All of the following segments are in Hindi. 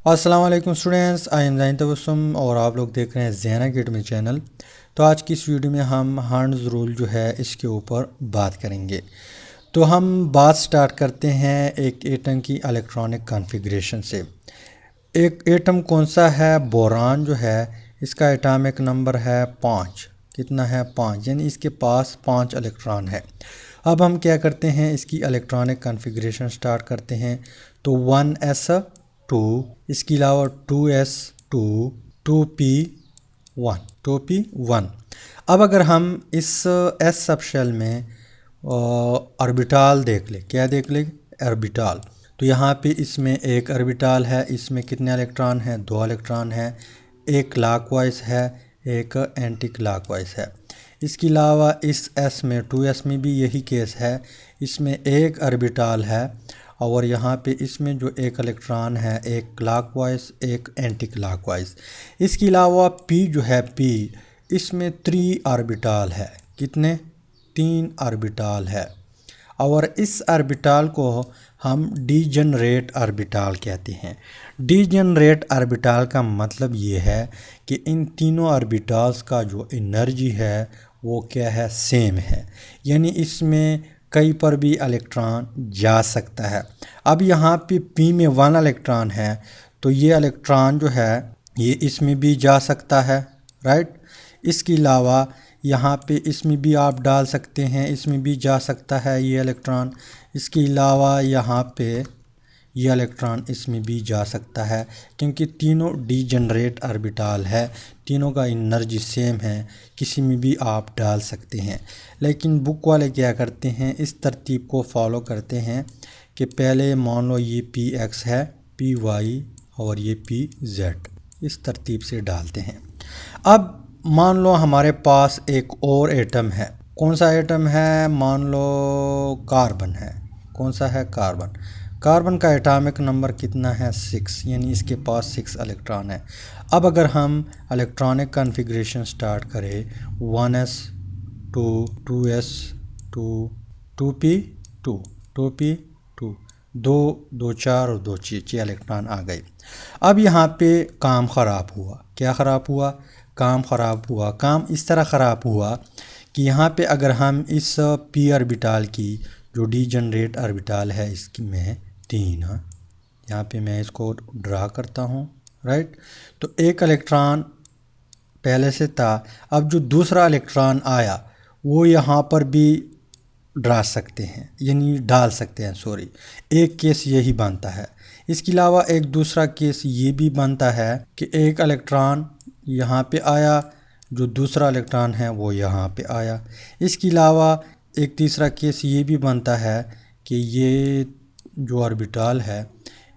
अस्सलाम वालेकुम स्टूडेंट्स, आई एम ज़ैन तबस्सुम और आप लोग देख रहे हैं ज़ैन अकेडमी चैनल। तो आज की इस वीडियो में हम हर्ट्ज़ रूल जो है इसके ऊपर बात करेंगे। तो हम बात स्टार्ट करते हैं एक एटम की इलेक्ट्रॉनिक कॉन्फ़िगरेशन से। एक एटम कौन सा है? बोरान जो है इसका एटॉमिक नंबर है 5। कितना है? 5, यानी इसके पास 5 इलेक्ट्रॉन है। अब हम क्या करते हैं, इसकी इलेक्ट्रॉनिक कॉन्फ़िगरेशन स्टार्ट करते हैं। तो 1s2, इसके अलावा 2s2, 2p1, 2p1। अब अगर हम इस s सब शेल में ऑर्बिटल देख ले, क्या देख ले? ऑर्बिटल। तो यहाँ पे इसमें एक ऑर्बिटल है, इसमें कितने इलेक्ट्रॉन हैं? 2 इलेक्ट्रॉन है। एक क्लॉकवाइज है, एक एंटी क्लॉकवाइज है। इसके अलावा इस s में 2s में भी यही केस है, इसमें एक ऑर्बिटल है और यहाँ पे इसमें जो एक इलेक्ट्रॉन है, एक क्लॉकवाइज एक एंटी क्लॉकवाइज। इसके अलावा p जो है, p इसमें 3 ऑर्बिटल है। कितने? 3 ऑर्बिटल है। और इस ऑर्बिटल को हम डीजनरेट ऑर्बिटल कहते हैं। डीजनरेट ऑर्बिटल का मतलब ये है कि इन तीनों ऑर्बिटल्स का जो एनर्जी है वो क्या है? सेम है, यानी इसमें कहीं पर भी इलेक्ट्रॉन जा सकता है। अब यहाँ पे p में 1 इलेक्ट्रॉन है, तो ये इलेक्ट्रॉन जो है ये इसमें भी जा सकता है, राइट। इसके अलावा यहाँ पे इसमें भी आप डाल सकते हैं, इसमें भी जा सकता है ये इलेक्ट्रॉन। इसके अलावा यहाँ पे ये इलेक्ट्रॉन इसमें भी जा सकता है, क्योंकि तीनों डीजनरेट ऑर्बिटल है, तीनों का एनर्जी सेम है, किसी में भी आप डाल सकते हैं। लेकिन बुक वाले क्या करते हैं, इस तरतीब को फॉलो करते हैं कि पहले मान लो ये px है, py और ये pz, इस तरतीब से डालते हैं। अब मान लो हमारे पास एक और एटम है। कौन सा एटम है? मान लो कार्बन है। कौन सा है? कार्बन। कार्बन का एटॉमिक नंबर कितना है? 6, यानी इसके पास 6 इलेक्ट्रॉन है। अब अगर हम इलेक्ट्रॉनिक कॉन्फ़िगरेशन स्टार्ट करें, 1s2, 2s2, 2p2, 2p2, 2 2 4 और 2 6 इलेक्ट्रॉन आ गए। अब यहाँ पे काम ख़राब हुआ। क्या ख़राब हुआ? काम ख़राब हुआ। काम इस तरह ख़राब हुआ कि यहाँ पे अगर हम इस p ऑर्बिटल की जो डीजनरेट ऑर्बिटल है इसकी में 3, यहाँ पे मैं इसको ड्रा करता हूँ, राइट। तो एक इलेक्ट्रॉन पहले से था, अब जो दूसरा इलेक्ट्रॉन आया वो यहाँ पर भी ड्रा सकते हैं, यानी डाल सकते हैं, सॉरी। एक केस यही बनता है। इसके अलावा एक दूसरा केस ये भी बनता है कि एक इलेक्ट्रॉन यहाँ पे आया, जो दूसरा इलेक्ट्रॉन है वो यहाँ पे आया। इसके अलावा एक तीसरा केस ये भी बनता है कि ये जो ऑर्बिटल है,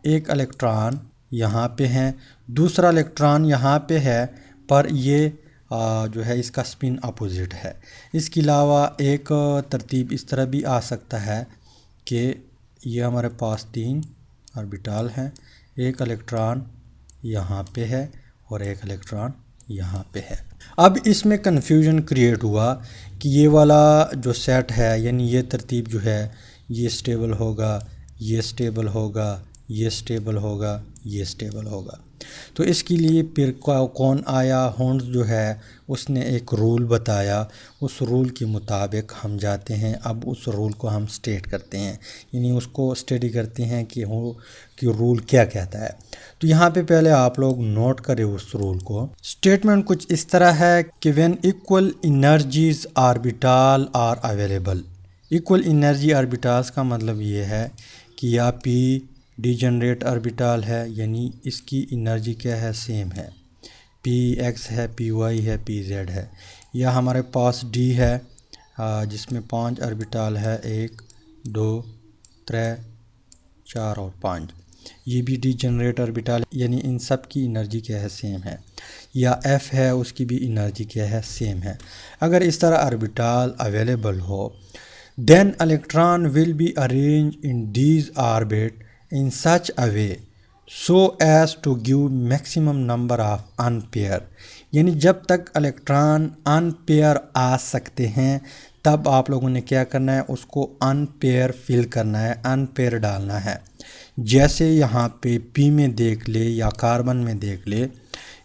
एक इलेक्ट्रॉन यहाँ पे है, दूसरा इलेक्ट्रॉन यहाँ पे है, पर ये जो है इसका स्पिन अपोजिट है। इसके अलावा एक तरतीब इस तरह भी आ सकता है कि ये हमारे पास 3 ऑर्बिटल हैं, एक इलेक्ट्रॉन यहाँ पे है और एक इलेक्ट्रॉन यहाँ पे है। अब इसमें कन्फ्यूजन क्रिएट हुआ कि ये वाला जो सेट है, यानी ये तरतीब जो है ये स्टेबल होगा, ये स्टेबल होगा, ये स्टेबल होगा, ये स्टेबल होगा। तो इसके लिए फिर कौन आया? होन्स जो है उसने एक रूल बताया, उस रूल के मुताबिक हम जाते हैं। अब उस रूल को हम स्टेट करते हैं, यानी उसको स्टडी करते हैं कि रूल क्या कहता है। तो यहाँ पे पहले आप लोग नोट करें उस रूल को। स्टेटमेंट कुछ इस तरह है कि when equal energies orbital are available. Equal energy orbitals का मतलब ये है कि या p डीजनरेट ऑर्बिटल है, यानी इसकी एनर्जी क्या है? सेम है। px है, py है, pz है। या हमारे पास d है जिसमें 5 ऑर्बिटल है, 1 2 3 4 और 5, ये भी डीजनरेट ऑर्बिटल, यानी इन सब की एनर्जी क्या है? सेम है। या f है, उसकी भी एनर्जी क्या है? सेम है। अगर इस तरह ऑर्बिटल अवेलेबल हो, then electron will be arranged in these orbit in such a way so as to give maximum number of unpair। यानी जब तक इलेक्ट्रॉन अनपेयर आ सकते हैं तब आप लोगों ने क्या करना है? उसको अनपेयर फिल करना है, अनपेयर डालना है। जैसे यहाँ पे पी में देख ले या कार्बन में देख ले,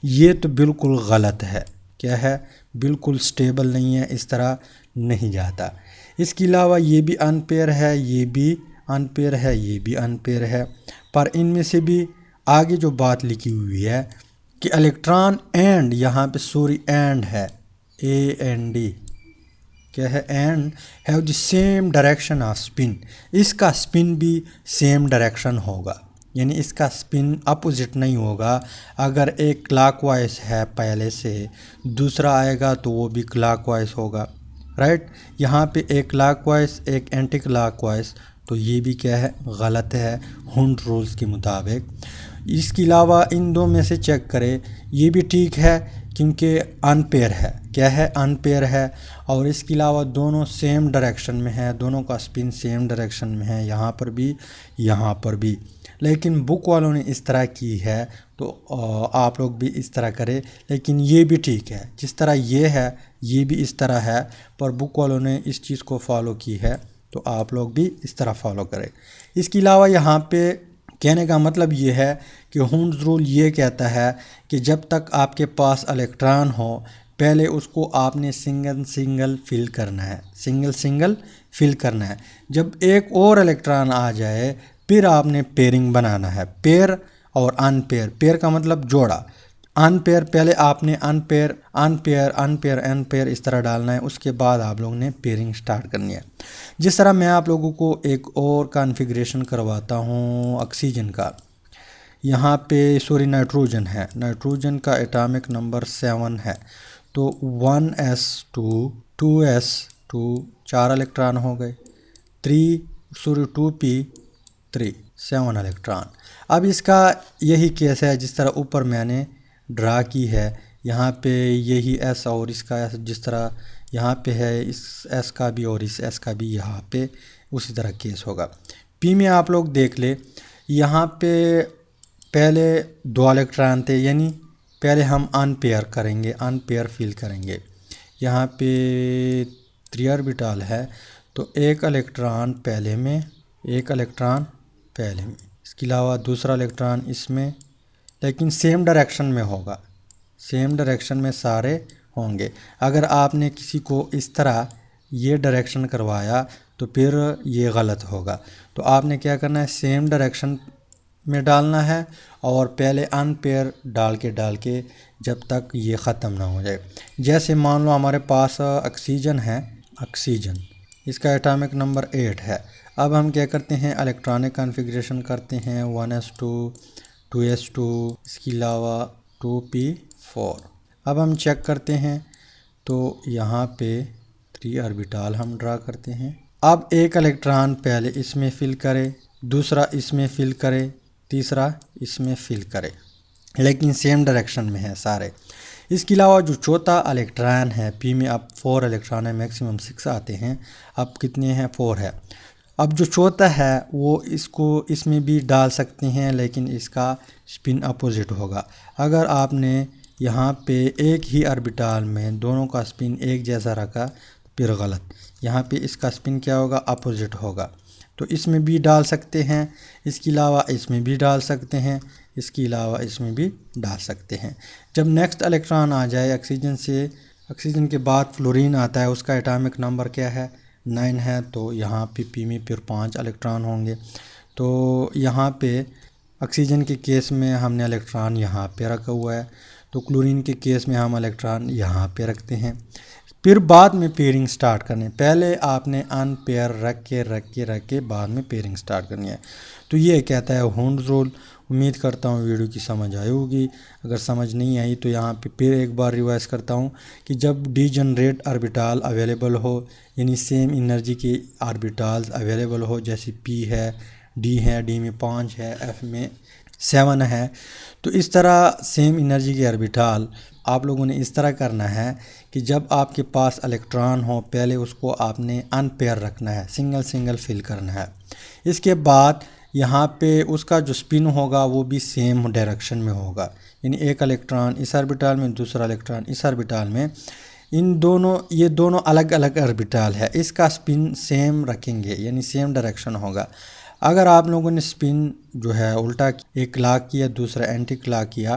ये तो बिल्कुल गलत है। क्या है? बिल्कुल स्टेबल नहीं है, इस तरह नहीं जाता। इसके अलावा ये भी अनपेयर है, ये भी अनपेयर है, ये भी अनपेयर है। पर इनमें से भी आगे जो बात लिखी हुई है कि इलेक्ट्रॉन एंड, यहाँ पे सॉरी एंड है, AND क्या है, and have the same direction off spin, इसका स्पिन भी सेम डायरेक्शन होगा, यानी इसका स्पिन अपोजिट नहीं होगा। अगर एक क्लॉकवाइज है पहले से, दूसरा आएगा तो वो भी क्लॉकवाइज होगा, राइट। यहाँ पे एक क्लॉकवाइज एक एंटी क्लॉकवाइज, तो ये भी क्या है, गलत है हुंड रूल्स के मुताबिक। इसके अलावा इन दो में से चेक करें, ये भी ठीक है क्योंकि अनपेयर है। क्या है? अनपेयर है। और इसके अलावा दोनों सेम डायरेक्शन में है, दोनों का स्पिन सेम डायरेक्शन में है, यहाँ पर भी यहाँ पर भी। लेकिन बुक वालों ने इस तरह की है तो आप लोग भी इस तरह करें। लेकिन ये भी ठीक है, जिस तरह ये है ये भी इस तरह है, पर बुक वालों ने इस चीज़ को फॉलो की है तो आप लोग भी इस तरह फॉलो करें। इसके अलावा यहाँ पे कहने का मतलब ये है कि हुंड्स रूल ये कहता है कि जब तक आपके पास इलेक्ट्रॉन हो, पहले उसको आपने सिंगल सिंगल फिल करना है, सिंगल सिंगल फिल करना है। जब एक और इलेक्ट्रॉन आ जाए फिर आपने पेयरिंग बनाना है, पेयर और अनपेयर। पेयर का मतलब जोड़ा, अनपेयर पहले आपने अनपेयर अनपेयर अनपेयर अनपेयर इस तरह डालना है, उसके बाद आप लोगों ने पेयरिंग स्टार्ट करनी है। जिस तरह मैं आप लोगों को एक और कॉन्फ़िगरेशन करवाता हूँ ऑक्सीजन का। यहाँ पे सॉरी नाइट्रोजन है, नाइट्रोजन का एटॉमिक नंबर 7 है, तो 1s2 2s2 4 इलेक्ट्रॉन हो गए, 2p3 7 इलेक्ट्रॉन। अब इसका यही केस है जिस तरह ऊपर मैंने ड्रा की है, यहाँ पे यही s और इसका s जिस तरह यहाँ पे है, इस s का भी और इस s का भी यहाँ पे उसी तरह केस होगा। p में आप लोग देख ले, यहाँ पे पहले 2 इलेक्ट्रॉन थे, यानी पहले हम अनपेयर करेंगे, अनपेयर फिल करेंगे। यहाँ पे 3 ऑर्बिटल है तो एक इलेक्ट्रॉन पहले में, एक इलेक्ट्रॉन पहले में, इसके अलावा दूसरा इलेक्ट्रॉन इसमें, लेकिन सेम डायरेक्शन में होगा, सेम डायरेक्शन में सारे होंगे। अगर आपने किसी को इस तरह ये डायरेक्शन करवाया तो फिर ये गलत होगा। तो आपने क्या करना है, सेम डायरेक्शन में डालना है और पहले अनपेयर डाल के जब तक ये ख़त्म ना हो जाए। जैसे मान लो हमारे पास ऑक्सीजन है, ऑक्सीजन इसका एटॉमिक नंबर 8 है। अब हम क्या करते हैं, इलेक्ट्रॉनिक कॉन्फ़िगरेशन करते हैं 1s2 2s2 इसके अलावा 2p4। अब हम चेक करते हैं तो यहाँ पे 3 ऑर्बिटल हम ड्रा करते हैं। अब एक इलेक्ट्रॉन पहले इसमें फिल करे, दूसरा इसमें फिल करे, तीसरा इसमें फिल करे, लेकिन सेम डायरेक्शन में है सारे। इसके अलावा जो चौथा इलेक्ट्रॉन है p में, अब 4 इलेक्ट्रॉन है, मैक्सिमम 6 आते हैं, अब कितने हैं, 4 है। अब जो चौथा है वो इसको इसमें भी डाल सकते हैं, लेकिन इसका स्पिन अपोजिट होगा। अगर आपने यहाँ पे एक ही ऑर्बिटल में दोनों का स्पिन एक जैसा रखा फिर गलत, यहाँ पे इसका स्पिन क्या होगा, अपोजिट होगा। तो इसमें भी डाल सकते हैं, इसके अलावा इसमें भी डाल सकते हैं, इसके अलावा इसमें भी डाल सकते हैं। जब नेक्स्ट इलेक्ट्रॉन आ जाए ऑक्सीजन से, ऑक्सीजन के बाद फ्लोरीन आता है, उसका एटॉमिक नंबर क्या है, 9 है, तो यहाँ पे p में फिर 5 इलेक्ट्रॉन होंगे। तो यहाँ पे ऑक्सीजन के केस में हमने इलेक्ट्रॉन यहाँ पे रखा हुआ है, तो क्लोरीन के केस में हम इलेक्ट्रॉन यहाँ पे रखते हैं। फिर बाद में पेयरिंग स्टार्ट करनी है, पहले आपने अनपेयर रख के बाद में पेयरिंग स्टार्ट करनी है। तो ये कहता है हुंड्स रूल। उम्मीद करता हूँ वीडियो की समझ आई होगी। अगर समझ नहीं आई तो यहाँ पे फिर एक बार रिवाइज करता हूँ कि जब डीजनरेट ऑर्बिटल अवेलेबल हो, यानी सेम एनर्जी के ऑर्बिटल्स अवेलेबल हो, जैसे p है, d है, d में 5 है, f में 7 है, तो इस तरह सेम एनर्जी के ऑर्बिटल आप लोगों ने इस तरह करना है कि जब आपके पास इलेक्ट्रॉन हो पहले उसको आपने अनपेयर रखना है, सिंगल सिंगल फिल करना है। इसके बाद यहाँ पे उसका जो स्पिन होगा वो भी सेम डायरेक्शन में होगा, यानी एक इलेक्ट्रॉन इस ऑर्बिटल में, दूसरा इलेक्ट्रॉन इस ऑर्बिटल में, इन दोनों ये दोनों अलग अलग ऑर्बिटल है, इसका स्पिन सेम रखेंगे, यानी सेम डायरेक्शन होगा। अगर आप लोगों ने स्पिन जो है उल्टा एक क्लॉक किया दूसरा एंटी क्लॉक किया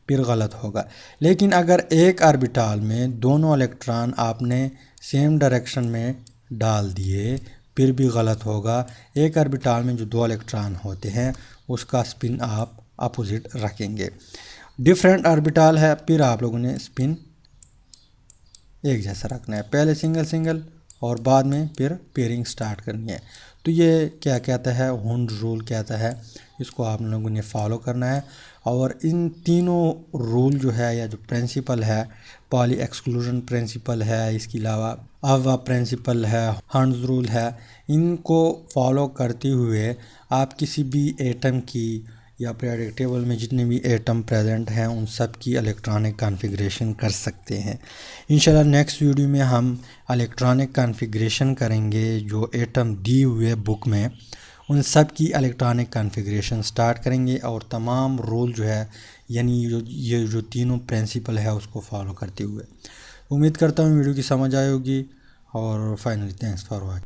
फिर गलत होगा। लेकिन अगर एक ऑर्बिटल में दोनों इलेक्ट्रॉन आपने सेम डायरेक्शन में डाल दिए फिर भी गलत होगा। एक ऑर्बिटल में जो दो इलेक्ट्रॉन होते हैं उसका स्पिन आप अपोजिट रखेंगे। डिफरेंट ऑर्बिटल है फिर आप लोगों ने स्पिन एक जैसा रखना है, पहले सिंगल सिंगल और बाद में फिर पेयरिंग स्टार्ट करनी है। तो ये क्या कहता है, हुंड रूल कहता है, इसको आप लोगों ने फॉलो करना है। और इन तीनों रूल जो है या जो प्रिंसिपल है, पॉली एक्सक्लूजन प्रिंसिपल है, इसके अलावा अवा प्रिंसिपल है, हंड्स रूल है, इनको फॉलो करते हुए आप किसी भी एटम की या पीरियोडिक टेबल में जितने भी एटम प्रेजेंट हैं उन सब की इलेक्ट्रॉनिक कॉन्फ़िगरेशन कर सकते हैं। इंशाल्लाह नेक्स्ट वीडियो में हम इलेक्ट्रॉनिक कॉन्फ़िगरेशन करेंगे जो एटम दी हुए बुक में उन सब की इलेक्ट्रॉनिक कॉन्फ़िगरेशन स्टार्ट करेंगे और तमाम रूल जो है यानी ये जो तीनों प्रिंसिपल है उसको फॉलो करते हुए। उम्मीद करता हूँ वीडियो की समझ आई होगी और फाइनली थैंक्स फॉर वॉचिंग।